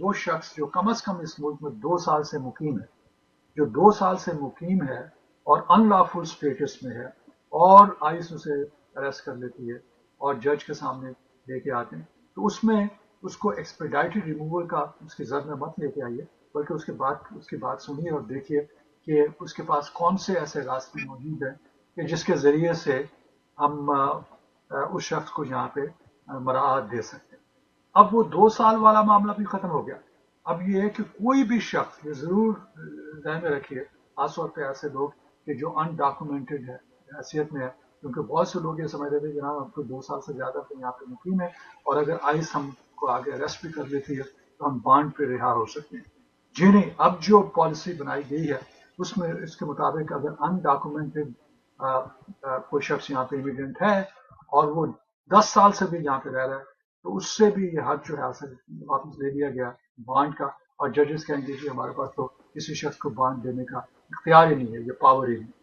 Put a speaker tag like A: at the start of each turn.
A: وہ شخص جو کم از کم اس ملک میں 2 سال سے مقیم ہے، جو 2 سال سے مقیم ہے اور ان لافل اسٹیٹس میں ہے، اور آئس اسے اریسٹ کر لیتی ہے اور جج کے سامنے لے کے آتے ہیں، تو اس میں اس کو ایکسپیڈائٹڈ ریموول کا اس کی زد میں مت لے کے آئیے، بلکہ اس کی بات سنیے اور دیکھیے کہ اس کے پاس کون سے ایسے راستے موجود ہیں کہ جس کے ذریعے سے ہم اس شخص کو یہاں پہ مراعات دے سکتے ہیں۔ اب وہ 2 سال والا معاملہ بھی ختم ہو گیا۔ اب یہ ہے کہ کوئی بھی شخص، یہ ضرور ذہن میں رکھیے، خاص طور پہ ایسے لوگ کہ جو ان ڈاکومنٹڈ ہے، حیثیت میں ہے، کیونکہ بہت سے لوگ یہ سمجھتے تھے کہ جناب ہم کو 2 سال سے زیادہ سے یہاں پہ مقیم ہے، اور اگر آئس ہم کو آگے اریسٹ بھی کر لیتی ہے تو ہم بانڈ پہ رہا ہو سکتے ہیں۔ جی نہیں، اب جو پالیسی بنائی گئی ہے اس میں اس کے مطابق اگر ان ڈاکومنٹڈ کوئی شخص یہاں پہ امیگرینٹ ہے اور وہ 10 سال سے بھی یہاں پہ رہ رہا ہے، تو اس سے بھی یہ حق جو ہے اصل واپس لے لیا گیا بانڈ کا، اور ججز کہیں گے کہ ہمارے پاس تو کسی شخص کو بانڈ دینے کا اختیار ہی نہیں ہے، یہ پاور ہی نہیں ہے۔